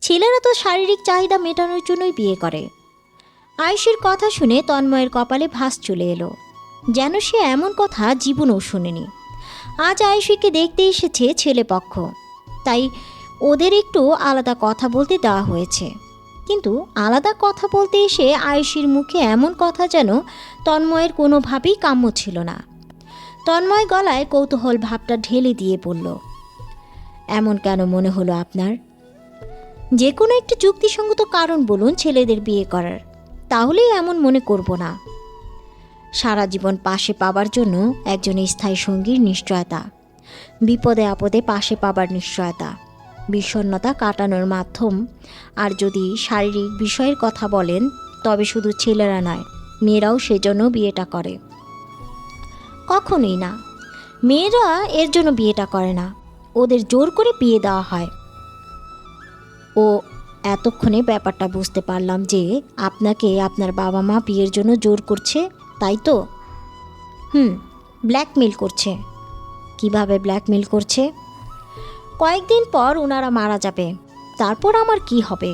ছেলেরা তো শারীরিক চাহিদা মেটানোর জন্যই বিয়ে করে। আয়ুষীর কথা শুনে তন্ময়ের কপালে ভাঁজ চলে এলো, যেন সে এমন কথা জীবনেও শোনেনি। আজ আয়ুষীকে দেখতে এসেছে ছেলেপক্ষ, তাই ওদের একটু আলাদা কথা বলতে দেওয়া হয়েছে। কিন্তু আলাদা কথা বলতে এসে আয়ুষীর মুখে এমন কথা যেন তন্ময়ের কোনোভাবেই কাম্য ছিল না। তন্ময় গলায় কৌতূহল ভাবটা ঢেলে দিয়ে বলল, এমন কেন মনে হলো আপনার? যে কোনো একটি যুক্তিসঙ্গত কারণ বলুন ছেলেদের বিয়ে করার, তাহলেই এমন মনে করব না। সারা জীবন পাশে পাবার জন্য একজন স্থায়ী সঙ্গীর নিশ্চয়তা, বিপদে আপদে পাশে পাবার নিশ্চয়তা, বিষণ্ণতা কাটানোর মাধ্যম। আর যদি শারীরিক বিষয়ের কথা বলেন, তবে শুধু ছেলেরা নয়, মেয়েরাও সেজন্য বিয়েটা করে। কখনোই না, মেয়েরা এর জন্য বিয়েটা করে না, ওদের জোর করে বিয়ে দেওয়া হয়। ও এতক্ষণে ব্যাপারটা বুঝতে পারলাম যে আপনাকে আপনার বাবা মা বিয়ের জন্য জোর করছে, তাই তো? ব্ল্যাকমেল করছে। কিভাবে ব্ল্যাকমেল করছে? কয়েকদিন পর ওনারা মারা যাবে, তারপর আমার কি হবে?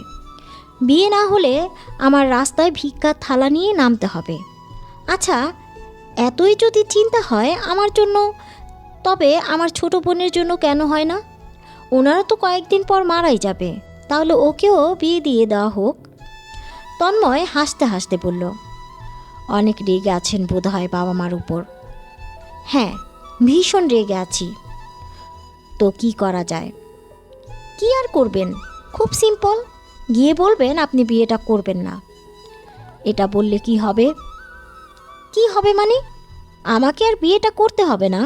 বিয়ে না হলে আমার রাস্তায় ভিক্ষার থালা নিয়ে নামতে হবে। আচ্ছা, এতই যদি চিন্তা হয় আমার জন্য, তবে আমার ছোট বোনের জন্য কেন হয় না? ওনারা তো কয়েকদিন পর মারাই যাবে, তাহলে ওকেও বিয়ে দিয়ে দেওয়া হোক। তন্ময় হাসতে হাসতে বলল, অনেক রেগে আছেন বোধ হয় বাবা মার উপর। হ্যাঁ, ভীষণ রেগে আছি। তো কি করা যায়? কি আর করবেন, খুব সিম্পল, গিয়ে বলবেন আপনি বিয়েটা করবেন না। এটা বললে কি হবে? কি হবে মানে? আমাকে আর বিয়েটা করতে হবে না?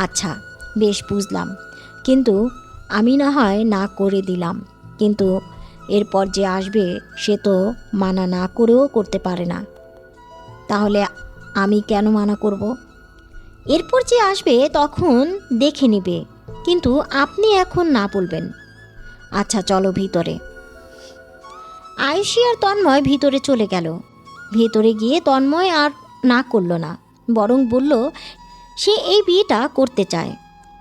আচ্ছা, বেশ বুঝলাম, কিন্তু আমি না হয় না করে দিলাম, কিন্তু এরপর যে আসবে সে তো মানা না করেও করতে পারে না। তাহলে আমি কেন মানা করব? এরপর যে আসবে তখন দেখে নিবে, কিন্তু আপনি এখন না বলবেন। আচ্ছা চলো ভিতরে। আয়ুষী আর তন্ময় ভিতরে চলে গেল। ভিতরে গিয়ে তন্ময় আর না করল না, বরং বলল সে এই বিয়েটা করতে চায়।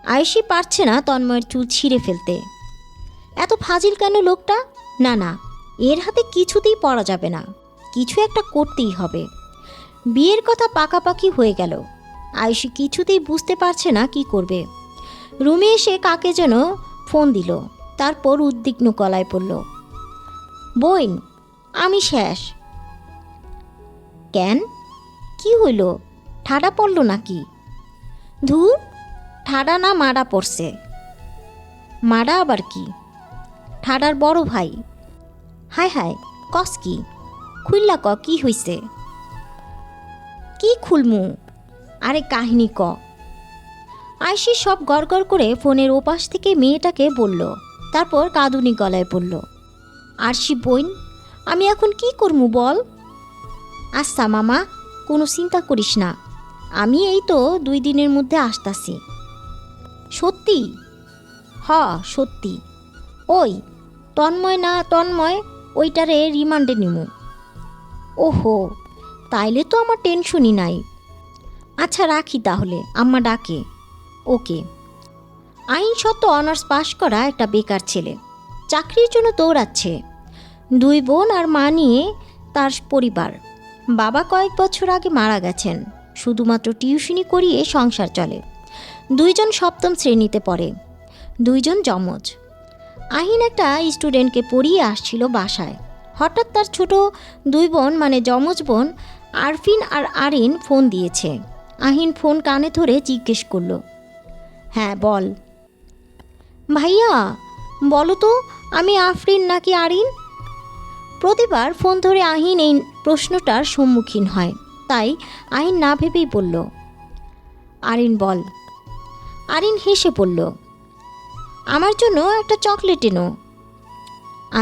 আয়ুষী পারছে না তন্ময়ের চুল ছিঁড়ে ফেলতে। এত ফাজিল কেন লোকটা? না না, এর হাতে কিছুতেই পড়া যাবে না, কিছু একটা করতেই হবে। বিয়ের কথা পাকাপাকি হয়ে গেল। আয়ুষী কিছুতেই বুঝতে পারছে না কি করবে। রুমে এসে কাকে যেন ফোন দিল, তারপর উদ্বিগ্ন গলায় বলল, বোন, আমি শেষ। কেন, কি হইল? ঠাডা পড়ল নাকি? ধুর, ঠাডা না মাডা পড়ছে। মাডা আবার কি? ঠাডার বড় ভাই। হায় হায়, কস কি? খুললা ক, কি হইছে? কি খুলমু? আরে কাহিনী ক। আয়ুষী সব গড়গড় করে ফোনের ওপাশ থেকে মেয়েটাকে বলল, তারপর কাঁদুনি গলায় বলল, আরশি বোন, আমি এখন কি করমু বল? আচ্ছা মামা, কোনো চিন্তা করিস না, আমি এই তো 2 দিনের মধ্যে আসতাছি। সত্যি? হ সত্যি। ওই তন্ময় না তন্ময়, ওইটারে রিমান্ডে নিমু। ওহো, তাইলে তো আমার টেনশনই নাই। আচ্ছা রাখি তাহলে, আম্মা ডাকে। ওকে। আইনসত্ত্ব অনার্স পাশ করা একটা বেকার ছেলে, চাকরির জন্য দৌড়াচ্ছে। 2 বোন আর মা নিয়ে তার পরিবার। বাবা কয়েক বছর আগে মারা গেছেন, শুধুমাত্র টিউশনি করিয়ে সংসার চলে। 2 জন 7ম শ্রেণীতে পড়ে, 2 জন যমজ। আহিন একটা স্টুডেন্টকে পড়িয়ে আসছিল বাসায়। হঠাৎ তার ছোট 2 বোন মানে যমজ বোন আরফিন আর আরিন ফোন দিয়েছে। আহিন ফোন কানে ধরে জিজ্ঞেস করল, হ্যাঁ বল। ভাইয়া বলো তো, আমি আফরিন নাকি আরিন? প্রতিবার ফোন ধরে আহিন এই প্রশ্নটার সম্মুখীন হয়, তাই আহিন না ভেবেই বলল, আরিন বল। আরিন হেসে বলল, আমার জন্য একটা চকলেট এনো।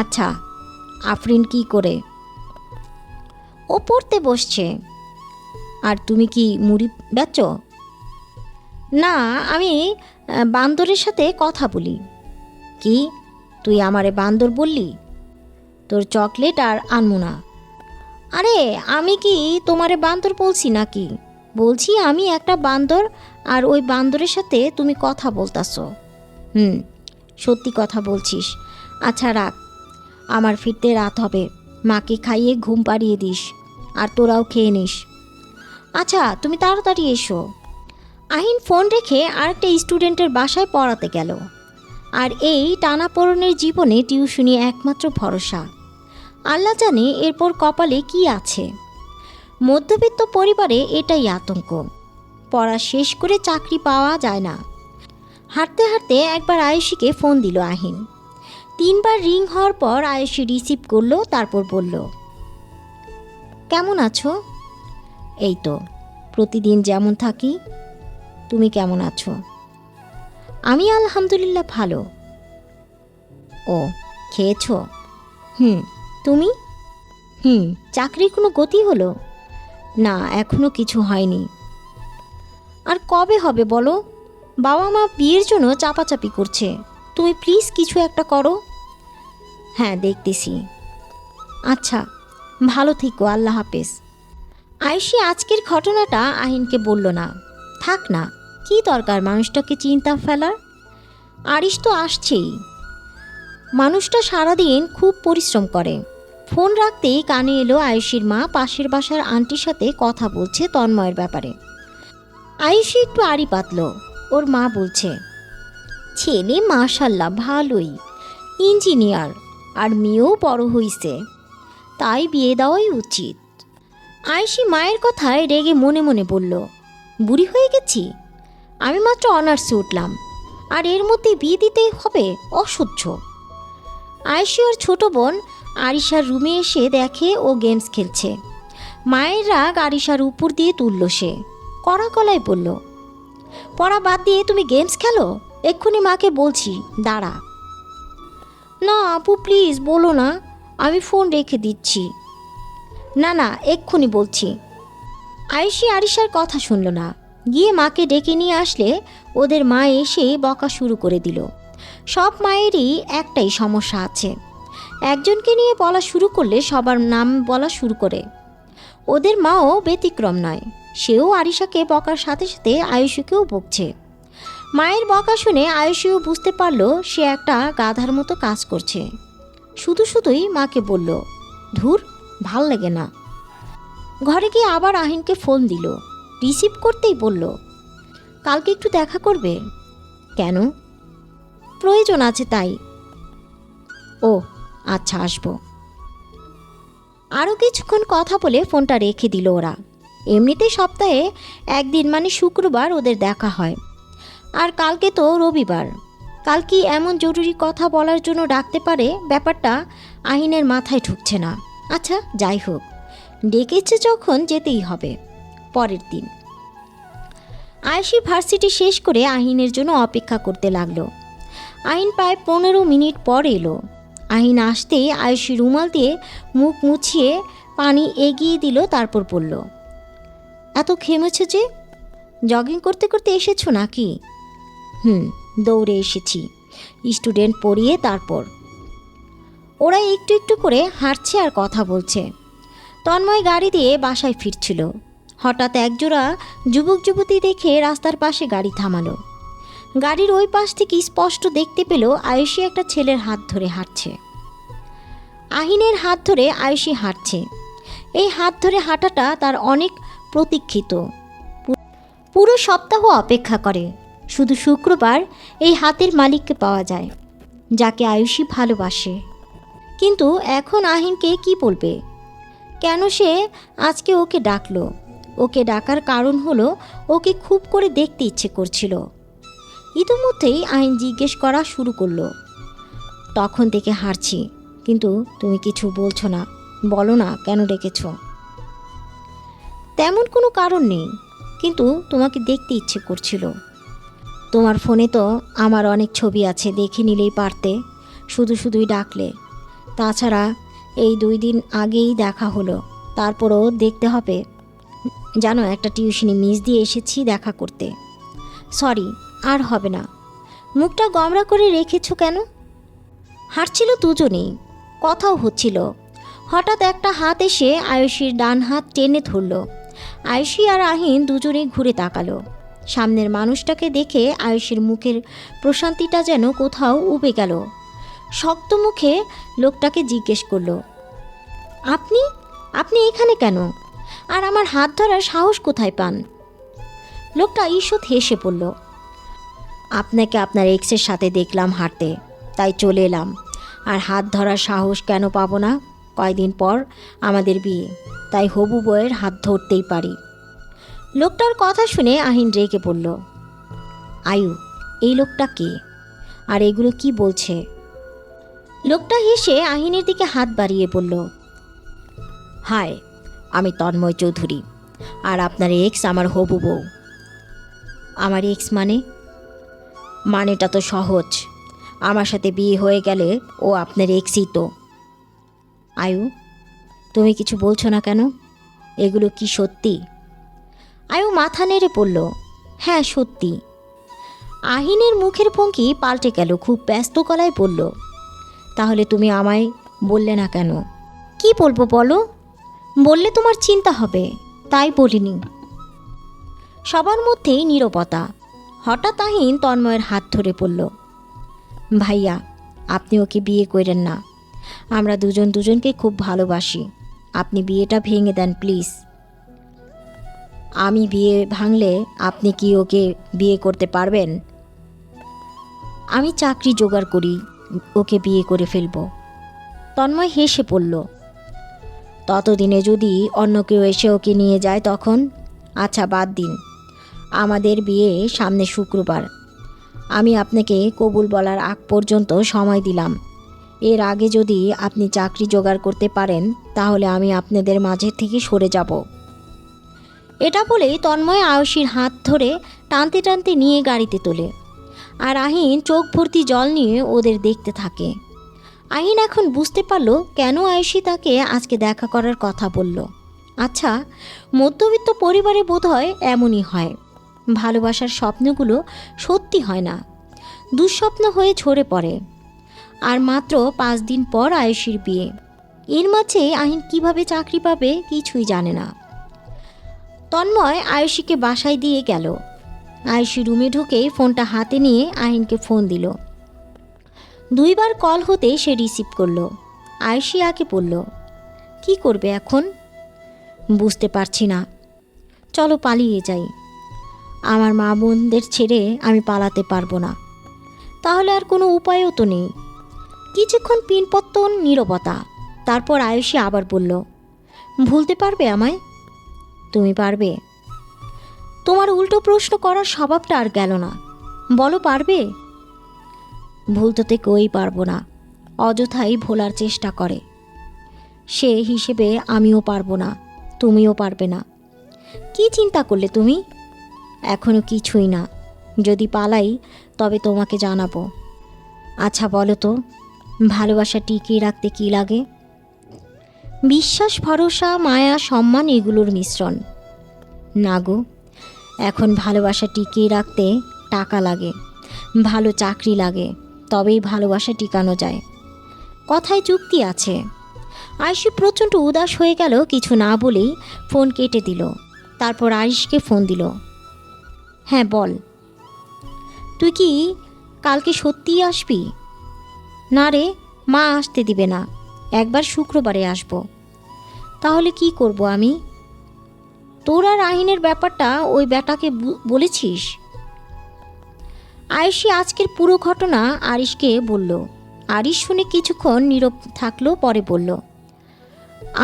আচ্ছা, আফরিন কি করে? ও পড়তে বসছে। আর তুমি কি মুড়ি বেচো? না, আমি বান্দরের সাথে কথা বলি। কি, তুই আমারে বান্দর বললি? তোর চকলেট আর আনমু না। আরে আমি কি তোমারে বান্দর বলছি নাকি? বলছি আমি একটা বান্দর, আর ওই বান্দরের সাথে তুমি কথা বলতাছো। সত্যি কথা বলছিস। আচ্ছা রাখ, আমার ফিরতে রাত হবে, মাকে খাইয়ে ঘুম পাড়িয়ে দিস, আর তোরাও খেয়ে নিস। আচ্ছা, তুমি তাড়াতাড়ি এসো। আহিন ফোন রেখে আরেকটা স্টুডেন্টের বাসায় পড়াতে গেল। আর এই টানাপোড়েনের জীবনে টিউশনি একমাত্র ভরসা। আল্লাহ জানে এরপর কপালে কি আছে। মধ্যবিত্ত পরিবারে এটাই আতঙ্ক। পড়া শেষ করে চাকরি পাওয়া যায় না। হাঁটতে হাঁটতে একবার আয়ুষীকে ফোন দিল আহিন। 3 বার রিং হওয়ার পর আয়ুষী রিসিভ করলো, তারপর বলল, কেমন আছো? এই তো প্রতিদিন যেমন থাকি। তুমি কেমন আছো? আমি আলহামদুলিল্লাহ ভালো। ও, খেয়েছো? তুমি? চাকরির কোনো গতি হলো? না, এখনো কিছু হয়নি। আর কবে হবে বলো? বাবা মা বিয়ের জন্য চাপাচাপি করছে। তুমি প্লিজ কিছু একটা করো। হ্যাঁ, দেখতেছি। আচ্ছা, ভালো থেকো, আল্লাহ হাফেজ। আয়ুষী আজকের ঘটনাটা আহিনকে বলল না। থাক না, কি দরকার মানুষটাকে চিন্তা ফেলার। আরিশ তো আসছেই। মানুষটা সারাদিন খুব পরিশ্রম করে। ফোন রাখতেই কানে এলো আয়ুষীর মা পাশের বাসার আন্টির সাথে কথা বলছে তন্ময়ের ব্যাপারে। আয়ুষী একটু আড়ি পাতল। ওর মা বলছে, ছেলে মাশাল্লাহ ভালোই, ইঞ্জিনিয়ার, আর মেয়েও বড় হইছে, তাই বিয়ে দেওয়াই উচিত। আয়ুষী মায়ের কথায় রেগে মনে মনে বলল, বুড়ি হয়ে গেছি? আমি মাত্র অনার্সে উঠলাম, আর এর মধ্যে বিয়ে দিতে হবে? অসহ্য। আয়ুষী ওর ছোট বোন আরিশার রুমে এসে দেখে ও গেমস খেলছে। মায়ের রাগ আরিশার উপর দিয়ে তুলল। সে কড়া গলায় বলল, পড়া বাদ দিয়ে তুমি গেমস খেলো? এক্ষুনি মাকে বলছি, দাঁড়া। না আপু, প্লিজ বলো না, আমি ফোন রেখে দিচ্ছি। না না, এক্ষুনি বলছি। আয়ুষী আরিশার কথা শুনল না। গিয়ে মাকে ডেকে নিয়ে আসলে ওদের মা এসে বকা শুরু করে দিল। সব মায়েরই একটাই সমস্যা আছে, একজনকে নিয়ে বলা শুরু করলে সবার নাম বলা শুরু করে। ওদের মাও ব্যতিক্রম নয়। সেও আরিশাকে বকার সাথে সাথে আয়ুষীকেও বকছে। মায়ের বকা শুনে আয়ুষীও বুঝতে পারল সে একটা গাধার মতো কাজ করছে। শুধু শুধুই মাকে বলল, ধুর, ভাল লাগে না। ঘরে গিয়ে আবার আহিনকে ফোন দিল। রিসিভ করতেই বলল, কালকে একটু দেখা করবে? কেন? প্রয়োজন আছে তাই। ও আচ্ছা, আসবো। আরও কিছুক্ষণ কথা বলে ফোনটা রেখে দিল ওরা। এমনিতেই সপ্তাহে একদিন মানে শুক্রবার ওদের দেখা হয়। আর কালকে তো রবিবার। কাল কি এমন জরুরি কথা বলার জন্য ডাকতে পারে, ব্যাপারটা আহিনের মাথায় ঢুকছে না। আচ্ছা যাই হোক, ডেকেছে যখন যেতেই হবে। পরের দিন আয়ুষী ভার্সিটি শেষ করে আহিনের জন্য অপেক্ষা করতে লাগলো। আহিন প্রায় 15 মিনিট পর এলো। আহিন আসতেই আয়ুষী রুমাল দিয়ে মুখ মুছিয়ে পানি এগিয়ে দিল, তারপর বলল, এত ঘেমেছে যে? জগিং করতে করতে এসেছো নাকি? দৌড়ে এসেছি, স্টুডেন্ট পড়িয়ে। তারপর ওরা একটু একটু করে হাঁটছে আর কথা বলছে। তন্ময় গাড়ি দিয়ে বাসায় ফিরছিল। হঠাৎ একজোড়া যুবক যুবতী দেখে রাস্তার পাশে গাড়ি থামালো। গাড়ির ওই পাশ থেকে স্পষ্ট দেখতে পেল আয়ুষী একটা ছেলের হাত ধরে হাঁটছে। আহিনের হাত ধরে আয়ুষী হাঁটছে। এই হাত ধরে হাঁটাটা তার অনেক প্রতীক্ষিত। পুরো সপ্তাহ অপেক্ষা করে, শুধু শুক্রবার এই হাতের মালিককে পাওয়া যায়, যাকে আয়ুষী ভালোবাসে। কিন্তু এখন আহিনকে কি বলবে? কেন সে আজকে ওকে ডাকলো? ওকে ডাকার কারণ হলো ওকে খুব করে দেখতে ইচ্ছে করছিল। ইতিমধ্যেই আহিন জিজ্ঞেস করা শুরু করলো, তখন থেকে হাঁটছি, কিন্তু তুমি কিছু বলছো না, বলো না কেন ডেকেছ? তেমন কোনো কারণ নেই, কিন্তু তোমাকে দেখতে ইচ্ছে করছিল। তোমার ফোনে তো আমার অনেক ছবি আছে, দেখে নিলেই পারতে, শুধু শুধুই ডাকলে। তাছাড়া এই 2 দিন আগেই দেখা হলো, তারপরও দেখতে হবে? জানো, একটা টিউশনি মিস দিয়ে এসেছি দেখা করতে। সরি, আর হবে না। মুখটা গমরা করে রেখেছো কেন? হাঁটছিল দুজনেই, কথাও হচ্ছিল। হঠাৎ একটা হাত এসে আয়ুষীর ডান হাত টেনে ধরল। আয়ুষী আর আহিন দুজনেই ঘুরে তাকালো। সামনের মানুষটাকে দেখে আয়ুষীর মুখের প্রশান্তিটা যেন কোথাও উবে গেল। শক্ত মুখে লোকটাকে জিজ্ঞেস করলো, আপনি আপনি এখানে কেন? আর আমার হাত ধরার সাহস কোথায় পান? লোকটা ঈষৎ হেসে পড়ল। আপনাকে আপনার এক্সের সাথে দেখলাম হাঁটতে, তাই চলে এলাম। আর হাত ধরার সাহস কেন পাবো না? কয়দিন পর আমাদের বিয়ে, তাই হবু বউয়ের হাত ধরতেই পারি। লোকটার কথা শুনে আহিন রেগে পড়ল। আয়ু, এই লোকটা কে? আর এগুলো কি বলছে? লোকটা হেসে আহিনের দিকে হাত বাড়িয়ে বলল, হায়, আমি তন্ময় চৌধুরী, আর আপনার এক্স আমার হবু বউ। আমার এক্স মানেটা তো সহজ, আমার সাথে বিয়ে হয়ে গেলে ও আপনার এক্সই তো। আয়ু, তুমি কিছু বলছো না কেন? এগুলো কি সত্যি? আয়ু মাথা নেড়ে পড়ল, হ্যাঁ সত্যি। আহিনের মুখের ভঙ্গি পাল্টে গেল, খুব ব্যস্ত গলায় বলল, তাহলে তুমি আমায় বললে না কেন? কি বলবো বলো? বললে তোমার চিন্তা হবে, তাই বলিনি। সবার মধ্যেই নীরবতা। হঠাৎ আহিন তন্ময়ের হাত ধরে পড়ল। ভাইয়া, আপনি ওকে বিয়ে করেন না। আমরা দুজন দুজনকে খুব ভালোবাসি। আপনি বিয়েটা ভেঙে দেন প্লিজ। আমি বিয়ে ভাঙলে আপনি কি ওকে বিয়ে করতে পারবেন? আমি চাকরি জোগাড় করি, ওকে বিয়ে করে ফেলব। তন্ময় হেসে পড়ল। ততদিনে যদি অন্য কেউ এসে ওকে নিয়ে যায় তখন? আচ্ছা বাদ দিন, আমাদের বিয়ে সামনে শুক্রবার। আমি আপনাকে কবুল বলার আগ পর্যন্ত সময় দিলাম। এর আগে যদি আপনি চাকরি জোগাড় করতে পারেন তাহলে আমি আপনাদের মাঝে থেকে সরে যাব। এটা বলেই তন্ময় আয়ুষীর হাত ধরে টানতে টানতে নিয়ে গাড়িতে তোলে। আর আহিন চোখ ভর্তি জল নিয়ে ওদের দেখতে থাকে। আহিন এখন বুঝতে পারল কেন আয়ুষী তাকে আজকে দেখা করার কথা বলল। আচ্ছা, মধ্যবিত্ত পরিবারে বোধহয় এমনই হয়, ভালোবাসার স্বপ্নগুলো সত্যি হয় না, দুঃস্বপ্ন হয়ে ঝরে পড়ে। আর মাত্র 5 দিন পর আয়ুষীর বিয়ে। এর মাঝে আহিন কিভাবে চাকরি পাবে কিছুই জানে না। তন্ময় আয়ুষীকে বাসায় দিয়ে গেল। আয়ুষী রুমে ঢুকেই ফোনটা হাতে নিয়ে আহিনকে ফোন দিল। 2 বার কল হতে সে রিসিভ করলো। আয়ুষী আগে বলল, কি করবে এখন? বুঝতে পারছি না, চলো পালিয়ে যাই। আমার মা বোনদের ছেড়ে আমি পালাতে পারবো না। তাহলে আর কোনো উপায়ও তো নেই। কিছুক্ষণ পিনপত্তন নীরবতা। তারপর আয়ুষী আবার বলল, ভুলতে পারবে আমায়? তুমি পারবে? তোমার উল্টো প্রশ্ন করার স্বভাবটা আর গেল না, বলো পারবে? ভুলতে তো কেউই পারবো না, অযথাই ভোলার চেষ্টা করে। সে হিসেবে আমিও পারবো না, তুমিও পারবে না। কি চিন্তা করলে তুমি? এখনো কিছুই না, যদি পালাই তবে তোমাকে জানাবো। আচ্ছা বলো তো, ভালোবাসা টিকিয়ে রাখতে কি লাগে? বিশ্বাস, ভরসা, মায়া, সম্মান, এগুলোর মিশ্রণ। না গো, এখন ভালোবাসা টিকিয়ে রাখতে টাকা লাগে, ভালো চাকরি লাগে, তবেই ভালোবাসা টিকানো যায়। কথায় যুক্তি আছে। আয়ুষী প্রচণ্ড উদাস হয়ে গেল, কিছু না বলেই ফোন কেটে দিল। তারপর আয়ুষকে ফোন দিল। হ্যাঁ বল, তুই কি কালকে সত্যিই আসবি? না রে, মা আসতে দিবে না, একবার শুক্রবারে আসব। তাহলে কি করব আমি? তোর আর আহিনের ব্যাপারটা ওই বেটাকে বলেছিস? আয়ুষী আজকের পুরো ঘটনা আরিশকে বলল। আরিশ শুনে কিছুক্ষণ নীরব থাকলো, পরে বলল,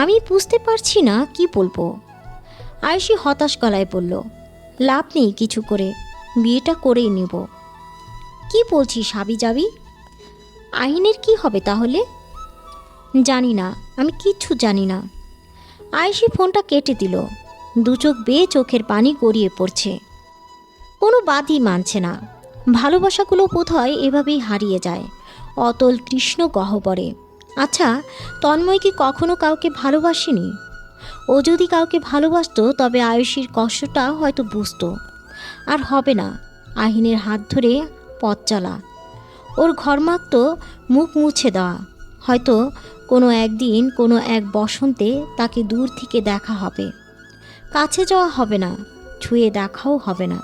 আমি বুঝতে পারছি না কি বলবো। আয়ুষী হতাশ গলায় বলল, লাভ নেই কিছু করে, বিয়েটা করেই নেব। কি বলছিস হাবি যাবি? আহিনের কি হবে তাহলে? জানি না, আমি কিচ্ছু জানি না। আয়ুষী ফোনটা কেটে দিল। 2 চোখ বেয়ে চোখের পানি গড়িয়ে পড়ছে। কোনো বাদই মানছে না। ভালোবাসাগুলো বোধহয় এভাবেই হারিয়ে যায়, অতল কৃষ্ণ গহ্বরে। আচ্ছা, তন্ময় কি কখনো কাউকে ভালোবাসেনি? ও যদি কাউকে ভালোবাসতো তবে আয়ুষীর কষ্টটা হয়তো বুঝতো। আর হবে না আহিনের হাত ধরে পথ চলা, ওর ঘরমাক্ত মুখ মুছে দেওয়া। হয়তো কোনো একদিন, কোনো এক বসন্তে তাকে দূর থেকে দেখা হবে। কাছে যাওয়া হবে না, ছুঁয়ে দেখাও হবে না।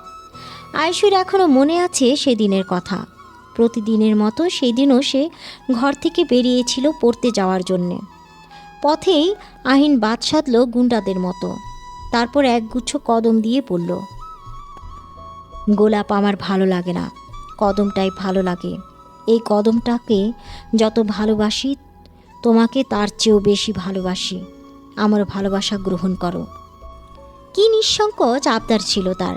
আয়ুষীর এখনও মনে আছে সেদিনের কথা। প্রতিদিনের মতো সেদিনও সে ঘর থেকে বেরিয়েছিল পড়তে যাওয়ার জন্যে। পথেই আহিন বাদ সাধল গুন্ডাদের মতো। তারপর একগুচ্ছ কদম দিয়ে বলল, গোলাপ আমার ভালো লাগে না, কদমটাই ভালো লাগে। এই কদমটাকে যত ভালোবাসি তোমাকে তার চেয়েও বেশি ভালোবাসি। আমার ভালোবাসা গ্রহণ করো। কি নিঃসংকোচ আবদার ছিল তার।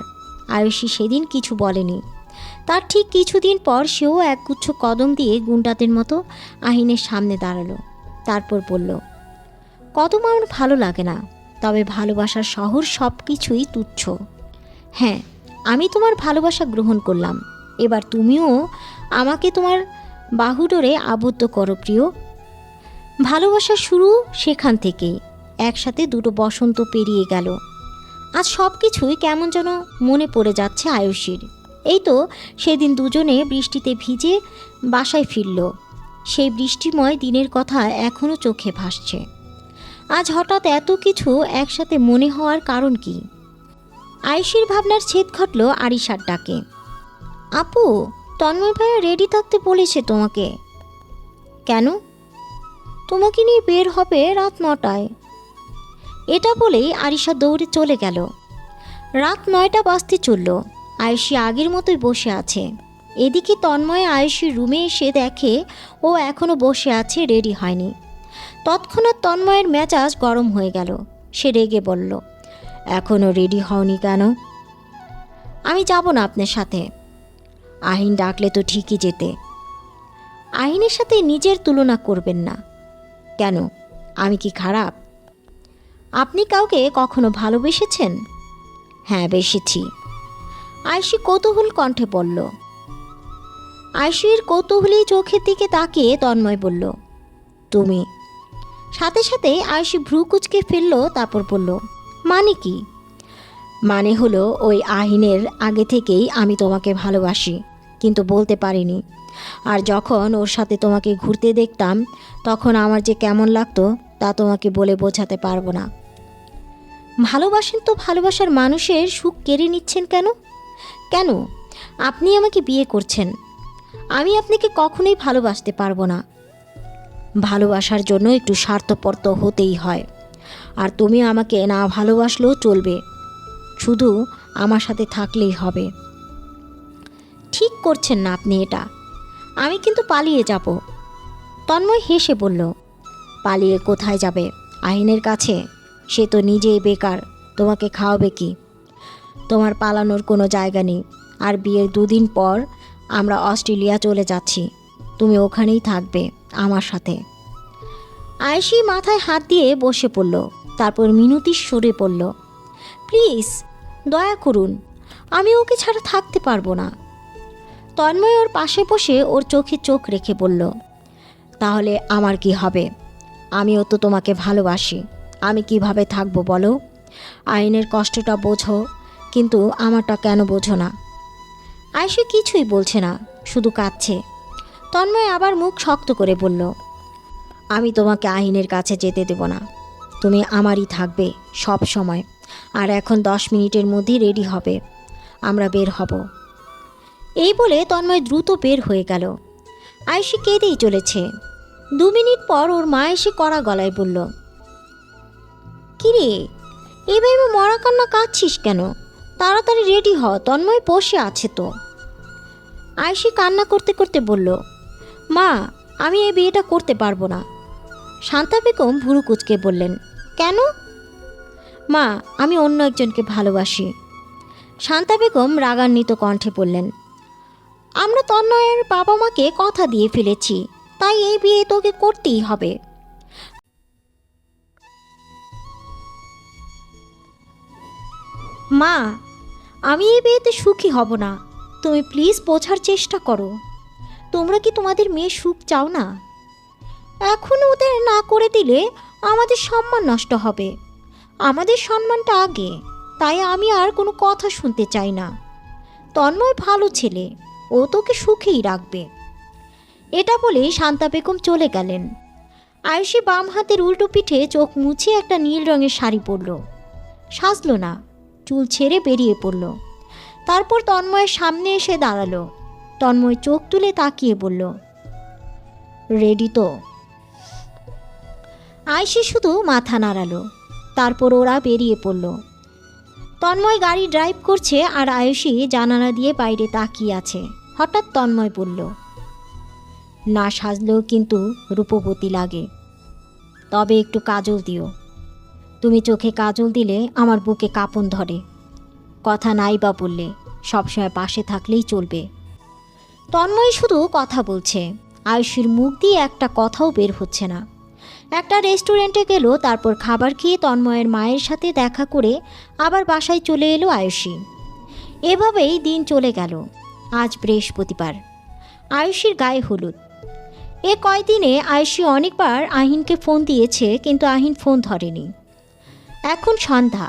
আয়ুষী সেদিন কিছু বলেনি। তার ঠিক কিছুদিন পর সেও একগুচ্ছ কদম দিয়ে গুন্ডাদের মতো আহিনের সামনে দাঁড়ালো। তারপর বলল, কদম আমার ভালো লাগে না, তবে ভালোবাসার শহর সব কিছুই তুচ্ছ। হ্যাঁ, আমি তোমার ভালোবাসা গ্রহণ করলাম। এবার তুমিও আমাকে তোমার বাহুডোরে আবদ্ধ করো প্রিয়। ভালোবাসা শুরু সেখান থেকেই। একসাথে দুটো বসন্ত পেরিয়ে গেল। আজ সব কিছুই কেমন যেন মনে পড়ে যাচ্ছে আয়ুষীর। এই তো সেদিন দুজনে বৃষ্টিতে ভিজে বাসায় ফিরল। সেই বৃষ্টিময় দিনের কথা এখনও চোখে ভাসছে। আজ হঠাৎ এত কিছু একসাথে মনে হওয়ার কারণ কি? আয়ুষীর ভাবনার ছেদ ঘটল আরিশার ডাকে। আপু, তন্ময় ভাইয়া রেডি থাকতে বলেছে তোমাকে। কেন? তোমাকে নিয়ে বের হবে রাত 9টায়। এটা বলেই আরিশা দৌড়ে চলে গেল। রাত 9টা বাজতে চলল। আয়ুষী আগের মতোই বসে আছে। এদিকে তন্ময় আয়ুষীর রুমে এসে দেখে ও এখনও বসে আছে, রেডি হয়নি। তৎক্ষণাৎ তন্ময়ের মেজাজ গরম হয়ে গেল। সে রেগে বলল, এখনও রেডি হওনি কেন? আমি যাব না আপনার সাথে। আহিন ডাকলে তো ঠিকই যেতে। আহিনের সাথে নিজের তুলনা করবেন না। কেন, আমি কি খারাপ? আপনি কাউকে কখনো ভালোবেসেছেন? হ্যাঁ, বেসেছি। আয়ুষী কৌতূহল কণ্ঠে বলল। আয়ুষীর কৌতূহলী চোখের দিকে তাকিয়ে তন্ময় বলল, তুমি? সাথে সাথে আয়ুষী ভ্রু কুঁচকে ফেলল। তারপর বলল, মানে কি? মানে হলো ওই আহিনের আগে থেকেই আমি তোমাকে ভালোবাসি, কিন্তু বলতে পারিনি। আর যখন ওর সাথে তোমাকে ঘুরতে দেখতাম তখন আমার যে কেমন লাগতো তা তোমাকে বলে বোঝাতে পারবো না। ভালোবাসেন তো ভালোবাসার মানুষের সুখ কেড়ে নিচ্ছেন কেন? কেন আপনি আমাকে বিয়ে করছেন? আমি আপনাকে কখনোই ভালোবাসতে পারবো না। ভালোবাসার জন্য একটু স্বার্থপর তো হতেই হয়। আর তুমি আমাকে না ভালোবাসলেও চলবে, শুধু আমার সাথে থাকলেই হবে। ঠিক করছেন না আপনি এটা। আমি কিন্তু পালিয়ে যাব। তন্ময় হেসে বলল, পালিয়ে কোথায় যাবে? আহিনের কাছে? সে তো নিজেই বেকার, তোমাকে খাওয়াবে কি? তোমার পালানোর কোনো জায়গা নেই। আর বিয়ের 2 দিন পর আমরা অস্ট্রেলিয়া চলে যাচ্ছি। তুমি ওখানেই থাকবে আমার সাথে। আয়েশি মাথায় হাত দিয়ে বসে পড়ল। তারপর মিনতি সরে পড়ল, প্লিজ দয়া করুন, আমি ওকে ছাড়া থাকতে পারবো না। তন্ময় ওর পাশে বসে ওর চোখে চোখ রেখে বলল, তাহলে আমার কি হবে? আমিও তো তোমাকে ভালোবাসি। আমি কিভাবে থাকবো বলো? আইনের কষ্টটা বোঝো, কিন্তু আমারটা কেন বোঝো না? আয়েশা কিছুই বলছে না, শুধু কাঁদছে। তন্ময় আবার মুখ শক্ত করে বলল, আমি তোমাকে আহিনের কাছে যেতে দেব না। তুমি আমারই থাকবে সব সময়। আর এখন 10 মিনিটের মধ্যেই রেডি হবে, আমরা বের হব। এই বলে তন্ময় দ্রুত বের হয়ে গেল। আয়েশা কেঁদেই চলেছে। 2 মিনিট পর ওর মা এসে কড়া গলায় বলল, কিরে এভাবে মরা কান্না কাঁদছিস কেন? তাড়াতাড়ি রেডি হ, তন্ময় বসে আছে তো। আয়েশা কান্না করতে করতে বলল, মা আমি এই বিয়েটা করতে পারবো না। শান্তা বেগম ভুরু কুঁচকে বললেন, কেন? মা আমি অন্য একজনকে ভালোবাসি। শান্তা বেগম রাগান্বিত কণ্ঠে বললেন, আমরা তন্ময়ের বাবা মাকে কথা দিয়ে ফেলেছি, তাই এই বিয়ে তোকে করতেই হবে। মা আমি এই বিয়েতে সুখী হব না, তুমি প্লিজ বোঝার চেষ্টা করো। তোমরা কি তোমাদের মেয়ে সুখ চাও না? এখন ওদের না করে দিলে আমাদের সম্মান নষ্ট হবে। আমাদের সম্মানটা আগে, তাই আমি আর কোনো কথা শুনতে চাই না। তন্ময় ভালো ছেলে, ও তোকে সুখেই রাখবে। এটা বলে শান্তা বেগম চলে গেলেন। আয়েশা বাম হাতের উল্টো পিঠে চোখ মুছে একটা নীল রঙের শাড়ি পরল। সাজলো না, চুল ছেড়ে বেরিয়ে পড়ল। তারপর তন্ময়ের সামনে এসে দাঁড়ালো। তন্ময় চোখ তুলে তাকিয়ে বলল, রেডি তো? আয়ুষী শুধু মাথা নাড়ালো। তারপর ওরা বেরিয়ে পড়ল। তন্ময় গাড়ি ড্রাইভ করছে আর আয়ুষী জানালা দিয়ে বাইরে তাকিয়ে আছে। হঠাৎ তন্ময় বলল, না সাজলেও কিন্তু রূপবতী লাগে, তবে একটু কাজল দিও। তুমি চোখে কাজল দিলে আমার বুকে কাঁপন ধরে। কথা নাই বা বললে, সবসময় পাশে থাকলেই চলবে। তন্ময় শুধু কথা বলছে, আয়ুষীর মুখ দিয়ে একটা কথাও বের হচ্ছে না। একটা রেস্টুরেন্টে গেল, তারপর খাবার খেয়ে তন্ময়ের মায়ের সাথে দেখা করে আবার বাসায় চলে এলো আয়ুষী। এভাবেই দিন চলে গেল। আজ বৃহস্পতিবার, আয়ুষীর গায়ে হলুদ। এ কয়দিনে আয়ুষী অনেকবার আহিনকে ফোন দিয়েছে, কিন্তু আহিন ফোন ধরেনি। এখন সন্ধ্যা,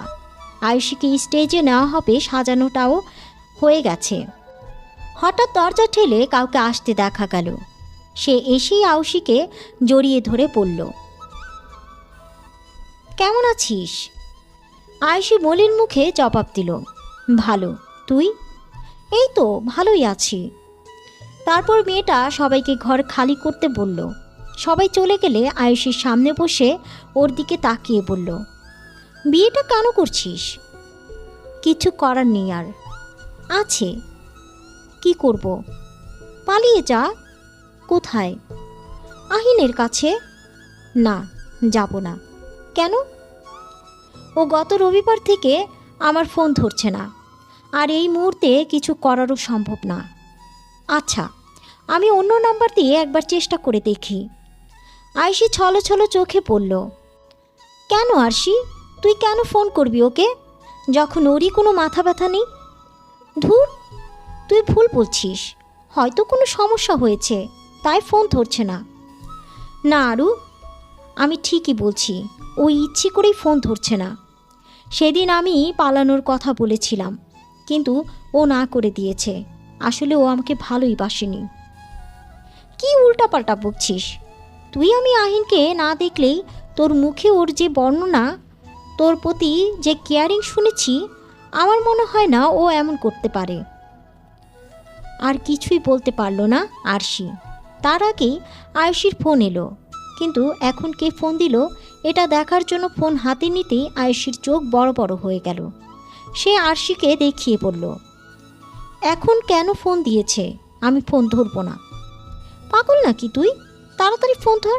আয়ুষীকে স্টেজে নেওয়া হবে, সাজানোটাও হয়ে গেছে। হঠাৎ দরজা ঠেলে কাউকে আসতে দেখা গেল। সে এসেই আয়ুষীকে জড়িয়ে ধরে পড়ল। কেমন আছিস? আয়ুষী মলিন মুখে জবাব দিল, ভালো, তুই? এই তো ভালোই আছি। তারপর মেয়েটা সবাইকে ঘর খালি করতে বলল। সবাই চলে গেলে আয়ুষীর সামনে বসে ওর দিকে তাকিয়ে বলল, বিয়েটা কেন করছিস? কিছু করার নেই আর। আছে। কি করব? পালিয়ে যা। কোথায়? আহিনের কাছে। না, যাব না। কেন? ও গত রবিবার থেকে আমার ফোন ধরছে না, আর এই মুহূর্তে কিছু করারও সম্ভব না। আচ্ছা, আমি অন্য নাম্বার দিয়ে একবার চেষ্টা করে দেখি। আয়ুষী ছলো ছলো চোখে পড়ল। কেন আরশি, তুই কেন ফোন করবি ওকে, যখন ওরই কোনো মাথা ব্যথা নেই? ধুর, তুই ভুল বলছিস। হয়তো কোনো সমস্যা হয়েছে, তাই ফোন ধরছে না। না আরু, আমি ঠিকই বলছি, ও ইচ্ছে করেই ফোন ধরছে না। সেদিন আমি পালানোর কথা বলেছিলাম, কিন্তু ও না করে দিয়েছে। আসলে ও আমাকে ভালোই বাসেনি। কি উল্টাপাল্টা বকছিস তুই? আমি আহিনকে না দেখলেই তোর মুখে ওর যে বর্ণনা, তোর প্রতি যে কেয়ারিং শুনেছি, আমার মনে হয় না ও এমন করতে পারে। আর কিছুই বলতে পারল না আরশি। তার আগেই আয়ুষীর ফোন এলো। কিন্তু এখন কে ফোন দিল এটা দেখার জন্য ফোন হাতে নিতেই আয়ুষীর চোখ বড় বড় হয়ে গেল। সে আরশিকে দেখিয়ে বলল, এখন কেন ফোন দিয়েছে? আমি ফোন ধরবো না। পাগল নাকি তুই? তাড়াতাড়ি ফোন ধর,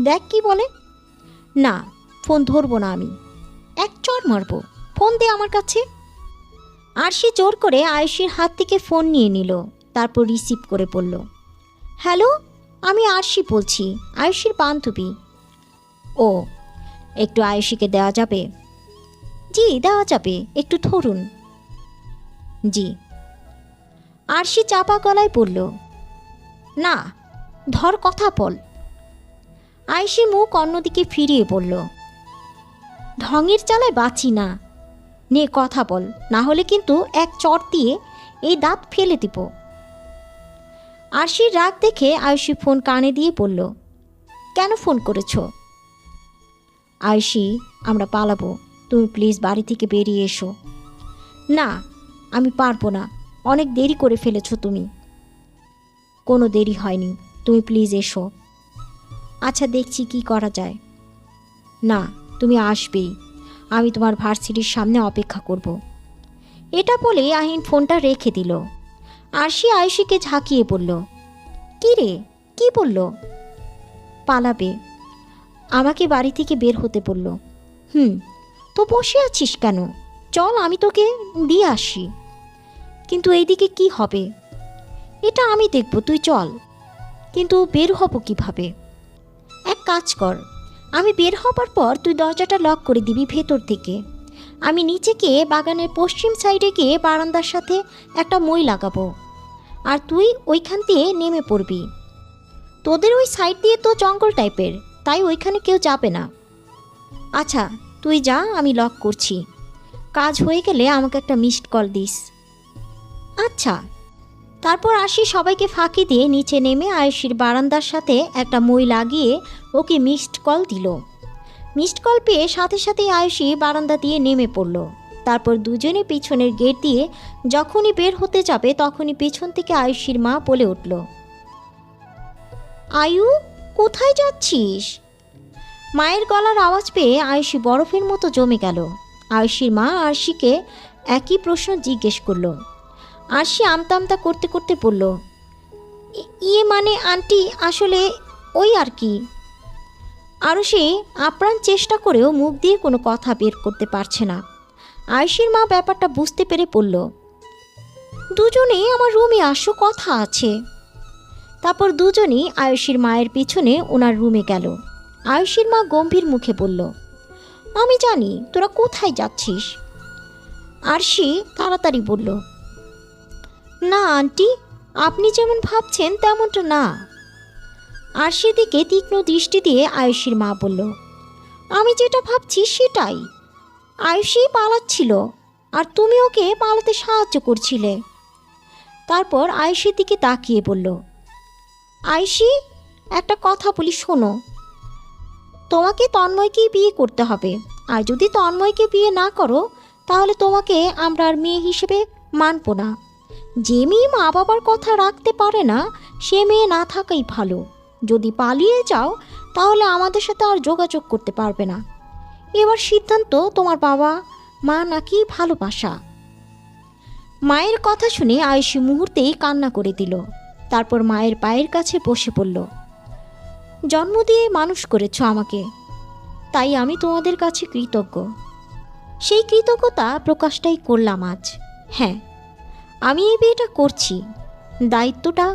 দেখ কি বলে। না, ফোন ধরবো না আমি। এক চড় মারবো। ফোন দে আমার কাছে। আরশি জোর করে আয়ুষীর হাত থেকে ফোন নিয়ে নিল, তারপর রিসিভ করে বলল, হ্যালো, আমি আরশি বলছি, আয়ুষীর বান্ধবী। ও, একটু আয়ুষীকে দেওয়া যাবে? জি দেওয়া যাবে, একটু ধরুন। জি। আরশি চাপা গলায় বলল, না, ধর, কথা বল। আয়ুষী মুখ অন্যদিকে ফিরিয়ে বলল, ঢঙের চালায় বাঁচি না। নে কথা বল, না হলে কিন্তু এক চড় দিয়ে এই দাঁত ফেলে দিব। আরশির রাগ দেখে আয়ুষী ফোন কানে দিয়ে বলল, কেন ফোন করেছ? আয়ুষী, আমরা পালাবো, তুমি প্লিজ বাড়ি থেকে বেরিয়ে এসো। না, আমি পারবো না, অনেক দেরি করে ফেলেছো তুমি। কোনো দেরি হয়নি, তুমি প্লিজ এসো। আচ্ছা, দেখছি কি করা যায়। না, তুমি আসবেই, আমি তোমার ভার্সিটির সামনে অপেক্ষা করব। এটা বলে আহিন ফোনটা রেখে দিল। আরশি আয়ুষীকে ঝাঁকিয়ে বলল, কি রে, কি বলল? পালাবে, আমাকে বাড়ি থেকে বের হতে বলল। তো বসে আছিস কেন? চল, আমি তোকে দিয়ে আসি। কিন্তু এইদিকে কি হবে? এটা আমি দেখব, তুই চল। কিন্তু বের হব কিভাবে? এক কাজ কর, আমি বের হবার পর তুই দরজাটা লক করে দিবি ভেতর থেকে। আমি নিচে গিয়ে বাগানের পশ্চিম সাইডে গিয়ে বারান্দার সাথে একটা মই লাগাবো, আর তুই ওইখান দিয়ে নেমে পড়বি। তোদের ওই সাইড দিয়ে তো জঙ্গল টাইপের, তাই ওইখানে কেউ যাবে না। আচ্ছা, তুই যা, আমি লক করছি। কাজ হয়ে গেলে আমাকে একটা মিসড কল দিস। আচ্ছা। তারপর আসি সবাইকে ফাঁকি দিয়ে নিচে নেমে আয়ুষীর বারান্দার সাথে একটা মই লাগিয়ে ওকে মিসড কল দিল। মিসড কল পেয়ে সাথে সাথেই আয়ুষী বারান্দা দিয়ে নেমে পড়ল। তারপর দুজনে পিছনের গেট দিয়ে যখনই বের হতে যাবে তখনই পেছন থেকে আয়ুষীর মা বলে উঠল, আয়ু, কোথায় যাচ্ছিস? মায়ের গলার আওয়াজ পেয়ে আয়ুষী বরফের মতো জমে গেল। আয়ুষীর মা আরশিকে একই প্রশ্ন জিজ্ঞেস করল। আরশি আমতা আমতা করতে করতে বলল, ইয়ে মানে আন্টি, আসলে ওই আর কি। আরও সে আপ্রাণ চেষ্টা করেও মুখ দিয়ে কোনো কথা বের করতে পারছে না। আয়ুষীর মা ব্যাপারটা বুঝতে পেরে বলল, দুজনেই আমার রুমে আসো, কথা আছে। তারপর দুজনেই আয়ুষীর মায়ের পিছনে ওনার রুমে গেল। আয়ুষীর মা গম্ভীর মুখে বলল, আমি জানি তোরা কোথায় যাচ্ছিস। আরশি তাড়াতাড়ি বলল, না আন্টি, আপনি যেমন ভাবছেন তেমনটা না। আরশির দিকে তীক্ষ্ণ দৃষ্টি দিয়ে আয়ুষীর মা বলল, আমি যেটা ভাবছি সেটাই। আয়ুষী পালাচ্ছিল আর তুমি ওকে পালাতে সাহায্য করছিলে। তারপর আয়ুষীর দিকে তাকিয়ে বলল, আয়ুষী, একটা কথা বলি শোনো, তোমাকে তন্ময়কেই বিয়ে করতে হবে। আর যদি তন্ময়কে বিয়ে না করো তাহলে তোমাকে আমরা আর মেয়ে হিসেবে মানব না। যে মেয়ে মা বাবার কথা রাখতে পারে না সে মেয়ে না থাকাই ভালো। যদি পালিয়ে যাও তাহলে আমাদের সাথে আর যোগাযোগ করতে পারবে না। এবার সিদ্ধান্ত তোমার বাবা মা নাকি ভালোবাসা। মায়ের কথা শুনে আয়ুষী মুহূর্তেই কান্না করে দিল। তারপর মায়ের পায়ের কাছে বসে পড়ল। জন্ম দিয়ে মানুষ করেছ আমাকে, তাই আমি তোমাদের কাছে কৃতজ্ঞ। সেই কৃতজ্ঞতা প্রকাশটাই করলাম আজ। হ্যাঁ, আমি এই বিয়েটা করছি। দায়িত্বটা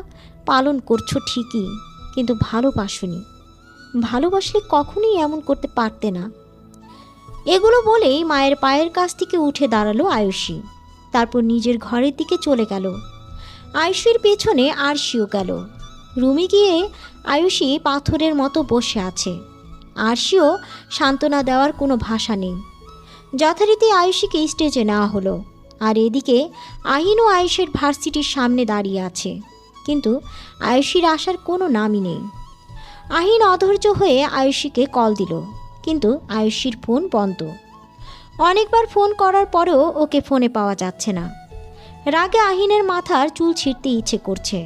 পালন করছো ঠিকই, কিন্তু ভালোবাসুনি। ভালোবাসলে কখনোই এমন করতে পারতে না। এগুলো বলেই মায়ের পায়ের কাছ থেকে উঠে দাঁড়ালো আয়ুষী। তারপর নিজের ঘরের দিকে চলে গেল। আয়ুষীর পেছনে আরশিও গেল। রুমে গিয়ে আয়ুষী পাথরের মতো বসে আছে। আরশিও সান্ত্বনা দেওয়ার কোনো ভাষা নেই। যথারীতি আয়ুষীকে স্টেজে নেওয়া হলো। আর এদিকে আহিন ও আয়ুষের ভার্সিটির সামনে দাঁড়িয়ে আছে, কিন্তু আয়ুষীর আসার কোনো নামই নেই। আহিন অধৈর্য হয়ে আয়ুষীকে কল দিল, কিন্তু আয়ুষীর ফোন বন্ধ। অনেকবার ফোন করার পরেও ওকে ফোনে পাওয়া যাচ্ছে না। রাগে আহিনের মাথার চুল ছিঁড়তে ইচ্ছে করছে।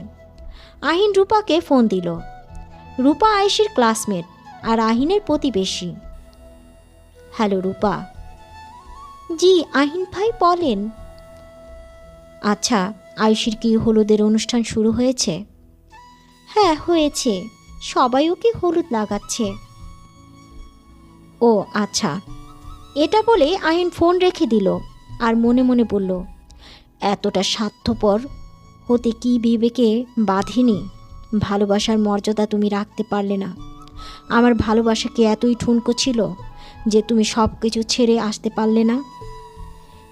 আহিন রূপাকে ফোন দিল। রূপা আয়ুষীর ক্লাসমেট আর আহিনের প্রতিবেশী। হ্যালো রূপা। জি আহিন ভাই বলেন। আচ্ছা, আয়ুষীর কি হলুদের অনুষ্ঠান শুরু হয়েছে? হ্যাঁ হয়েছে, সবাই ওকে হলুদ লাগাচ্ছে। ও আচ্ছা। এটা বলে আহিন ফোন রেখে দিল আর মনে মনে বলল, এতটা স্বার্থপর হতে কি বিবেকে বাঁধেনি? ভালোবাসার মর্যাদা তুমি রাখতে পারলে না। আমার ভালোবাসা কি এতই ঠুনকো ছিল যে তুমি সব কিছু ছেড়ে আসতে পারলে না?